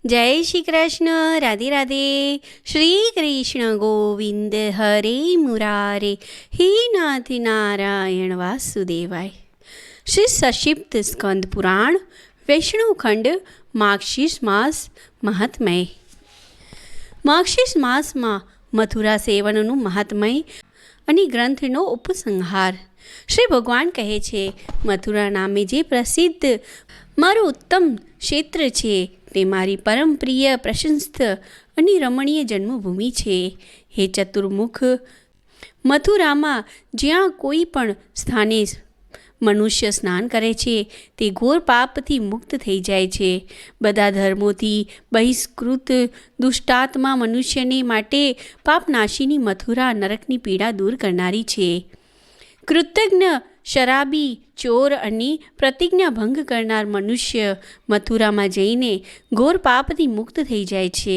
जय श्री कृष्ण। राधे राधे। श्री कृष्ण गोविंद हरे मुरारे, हे नाथ नारायण वासुदेवाय। श्री सक्षिप्त स्कंद पुराण वैष्णव खंड मार्गशीर्ष मास મહાત્મય। માર્ગશીર્ષ માસમાં મથુરા સેવનનું મહાત્મય અને ગ્રંથનો ઉપસંહાર। શ્રી ભગવાન કહે છે, મથુરા નામે જે પ્રસિદ્ધ મારું ઉત્તમ ક્ષેત્ર છે તે મારી પરમ પ્રિય પ્રશંસિત અને રમણીય જન્મભૂમિ છે। હે ચતુર્મુખ, મથુરામાં જ્યાં કોઈ પણ સ્થાને મનુષ્ય સ્નાન કરે છે તે ઘોર પાપથી મુક્ત થઈ જાય છે। બધા ધર્મોથી બહિષ્કૃત દુષ્ટાત્મા મનુષ્યને માટે પાપનાશીની મથુરા નરકની પીડા દૂર કરનારી છે। કૃતજ્ઞ, શરાબી, ચોર અને પ્રતિજ્ઞા ભંગ કરનાર મનુષ્ય મથુરામાં જઈને ઘોર પાપથી મુક્ત થઈ જાય છે।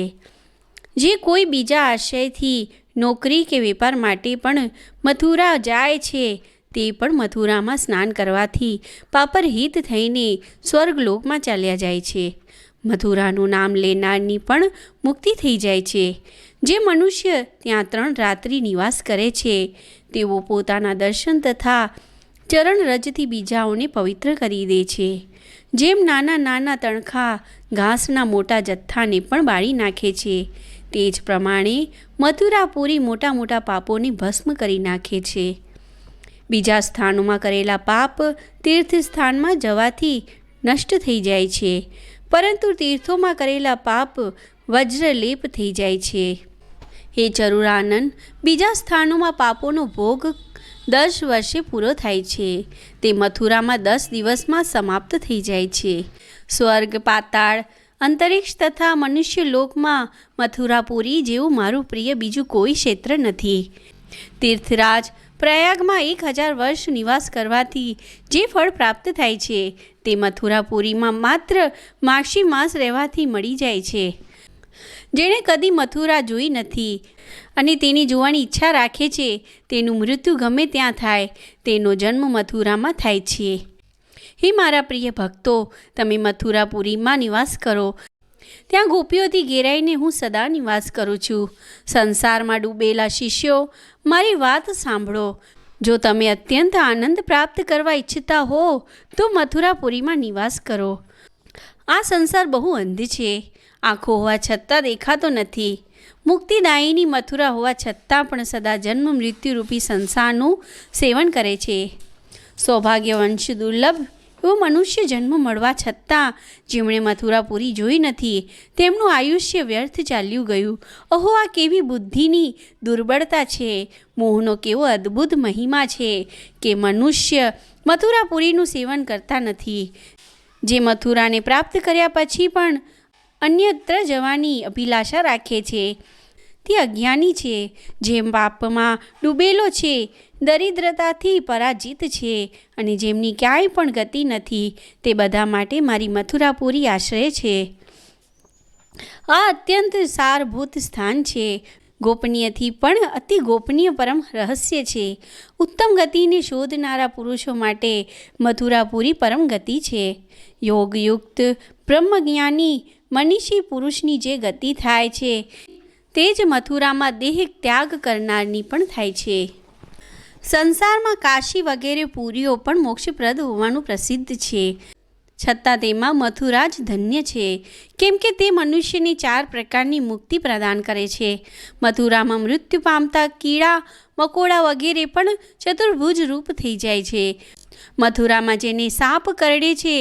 જે કોઈ બીજા આશયથી નોકરી કે વેપાર માટે પણ મથુરા જાય છે તે પણ મથુરામાં સ્નાન કરવાથી પાપરહિત થઈને સ્વર્ગલોકમાં ચાલ્યા જાય છે। મથુરાનું નામ લેનારની પણ મુક્તિ થઈ જાય છે। જે મનુષ્ય ત્યાં 3 રાત્રિ નિવાસ કરે છે તેઓ પોતાના દર્શન તથા ચરણરજથી બીજાઓને પવિત્ર કરી દે છે। જેમ નાના નાના તણખા ઘાસના મોટા જથ્થાને પણ બાળી નાખે છે, તે જ પ્રમાણે મથુરાપુરી મોટા મોટા પાપોને ભસ્મ કરી નાખે છે। બીજા સ્થાનોમાં કરેલા પાપ તીર્થ સ્થાનમાં જવાથી નષ્ટ થઈ જાય છે, પરંતુ તીર્થોમાં કરેલા પાપ વજ્રલેપ થઈ જાય છે। હે ચરુરાનંદ, બીજા સ્થાનોમાં પાપોનો ભોગ 10 વર્ષે પૂરો થાય છે, તે મથુરામાં 10 દિવસમાં સમાપ્ત થઈ જાય છે। સ્વર્ગ, પાતાળ, અંતરિક્ષ તથા મનુષ્ય લોકમાં મથુરાપુરી જેવું મારું પ્રિય બીજું કોઈ ક્ષેત્ર નથી। તીર્થરાજ પ્રયાગમાં 1000 વર્ષ નિવાસ કરવાથી જે ફળ પ્રાપ્ત થાય છે તે મથુરાપુરીમાં માત્ર માક્ષી માસ રહેવાથી મળી જાય છે। જેણે કદી મથુરા જોઈ નથી અને તેની જોવાની ઈચ્છા રાખે છે તેનું મૃત્યુ ગમે ત્યાં થાય, તેનો જન્મ મથુરામાં થાય છે। હે મારા પ્રિય ભક્તો, તમે મથુરાપુરીમાં નિવાસ કરો। ત્યાં ગોપીઓથી ઘેરાઈને હું સદા નિવાસ કરું છું। સંસારમાં ડૂબેલા શિષ્યો, મારી વાત સાંભળો। જો તમે અત્યંત આનંદ પ્રાપ્ત કરવા ઈચ્છતા હો તો મથુરાપુરીમાં નિવાસ કરો। આ સંસાર બહુ અંધ છે, આંખો હોવા છતાં દેખાતો નથી। મુક્તિદાયીની મથુરા હોવા છતાં પણ સદા જન્મ મૃત્યુરૂપી સંસારનું સેવન કરે છે। સૌભાગ્યવંશ દુર્લભ એવો મનુષ્ય જન્મ મળવા છતાં જેમણે મથુરાપુરી જોઈ નથી તેમનું આયુષ્ય વ્યર્થ ચાલ્યું ગયું। અહો, આ કેવી બુદ્ધિની દુર્બળતા છે! મોહનો કેવો અદ્ભુત મહિમા છે કે મનુષ્ય મથુરાપુરીનું સેવન કરતા નથી। જે મથુરાને પ્રાપ્ત કર્યા પછી પણ અન્યત્ર જવાની અભિલાષા રાખે છે તે અજ્ઞાની છે। જેમ પાપમાં ડૂબેલો છે, દરિદ્રતાથી પરાજિત છે અને જેમની ક્યાંય પણ ગતિ નથી, તે બધા માટે મારી મથુરાપુરી આશ્રય છે। આ અત્યંત સારભૂત સ્થાન છે, ગોપનીયથી પણ અતિ ગોપનીય પરમ રહસ્ય છે। ઉત્તમ ગતિને શોધનારા પુરુષો માટે મથુરાપુરી પરમ ગતિ છે। યોગયુક્ત બ્રહ્મજ્ઞાની મનીષી પુરુષની જે ગતિ થાય છે તે જ મથુરામાં દેહ ત્યાગ કરનારની પણ થાય છે। સંસારમાં કાશી વગેરે પુરીઓ પણ મોક્ષપ્રદ હોવાનું પ્રસિદ્ધ છે, છતાં તેમાં મથુરા જ ધન્ય છે, કેમ કે તે મનુષ્યને 4 પ્રકારની મુક્તિ પ્રદાન કરે છે। મથુરામાં મૃત્યુ પામતા કીડા મકોડા વગેરે પણ ચતુર્ભુજ રૂપ થઈ જાય છે। મથુરામાં જેને સાપ કરડે છે,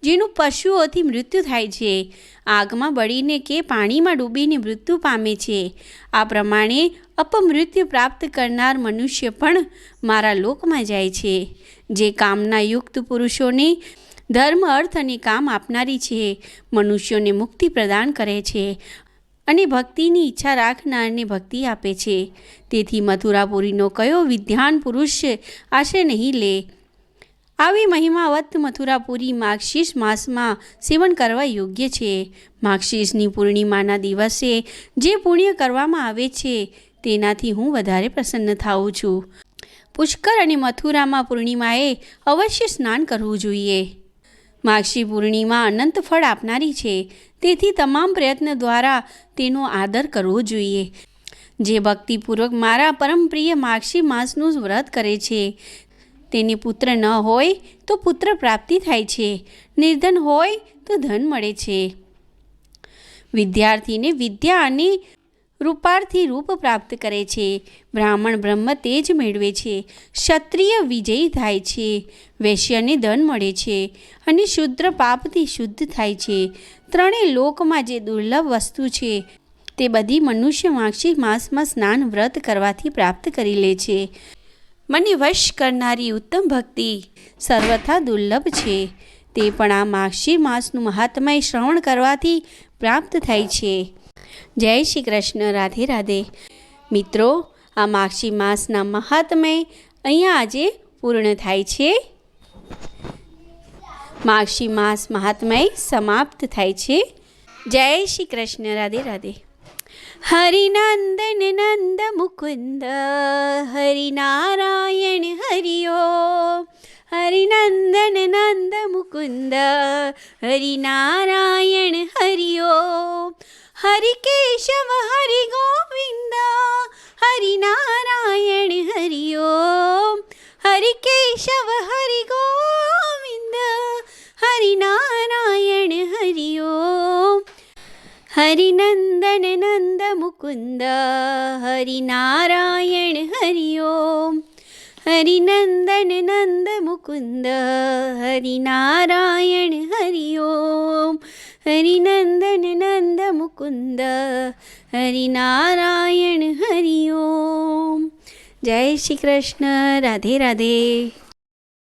જેનું પશુઓથી મૃત્યુ થાય છે, આગમાં બળીને કે પાણીમાં ડૂબીને મૃત્યુ પામે છે, આ પ્રમાણે અપમૃત્યુ પ્રાપ્ત કરનાર મનુષ્ય પણ મારા લોકમાં જાય છે। જે કામનાયુક્ત પુરુષોને ધર્મ, અર્થ અને કામ આપનારી છે, મનુષ્યોને મુક્તિ પ્રદાન કરે છે અને ભક્તિની ઈચ્છા રાખનારને ભક્તિ આપે છે। તેથી મથુરાપુરીનો કયો વિદ્વાન પુરુષ આશ્રય નહીં લે। આવી મહિમાવત મથુરાપુરી માર્ગશીર્ષ માસમાં સેવન કરવા યોગ્ય છે। માર્ગશીર્ષની પૂર્ણિમાના દિવસે જે પુણ્ય કરવામાં આવે છે તેનાથી હું વધારે પ્રસન્ન થાઉં છું। પુષ્કર અને મથુરામાં પૂર્ણિમાએ અવશ્ય સ્નાન કરવું જોઈએ। માર્ગશીર પૂર્ણિમા અનંત ફળ આપનારી છે। તેથી તમામ પ્રયત્ન દ્વારા તેનો આદર કરવો જોઈએ. જે ભક્તિપૂર્વક મારા પરમ પ્રિય માગશી માસનું વ્રત કરે છે તેને પુત્ર ન હોય તો પુત્ર પ્રાપ્તિ થાય છે, નિર્ધન હોય તો ધન મળે છે. વિદ્યાર્થીને વિદ્યા અને રૂપાર્થી રૂપ પ્રાપ્ત કરે છે. બ્રાહ્મણ બ્રહ્મ તેજ મેળવે છે. ક્ષત્રિય વિજયી થાય છે. વૈશ્યને ધન મળે છે અને શુદ્ર પાપથી શુદ્ધ થાય છે. ત્રણેય લોકમાં જે દુર્લભ વસ્તુ છે તે બધી મનુષ્ય માગશી માસમાં સ્નાન વ્રત કરવાથી પ્રાપ્ત કરી લે છે. મને વશ કરનારી ઉત્તમ ભક્તિ સર્વથા દુર્લભ છે. તે પણ આ માગશી માસનું મહાત્મય શ્રવણ કરવાથી પ્રાપ્ત થાય છે. જય શ્રી કૃષ્ણ. રાધે રાધે. મિત્રો, આ માગશી માસના મહાત્મય અહીંયા આજે પૂર્ણ થાય છે. માગશી માસ મહાત્મય સમાપ્ત થાય છે. જય શ્રી કૃષ્ણ. રાધે રાધે. હરિનંદન નંદ મુકુંદ હરિનારાયણ હરિઓ. હરિનંદન નંદ મુકુંદ હરિનારાયણ હરિઓ. હરિ કેશવ હરિ ગોવિંદ હરિનારાયણ હરિઓ. હરિ કેશવ હરિ ગોવિંદ હરિનારાયણ હરિઓ. હરિનંદન નંદ મુકુંદ હરિનારાયણ હરિઓ. હરિનંદન નંદ મુકુંદ હરિનારાયણ હરિઓ. હરિનંદન નંદ મુકુંદ હરિનારાયણ હરિઓ. જય શ્રી કૃષ્ણ. રાધે રાધે.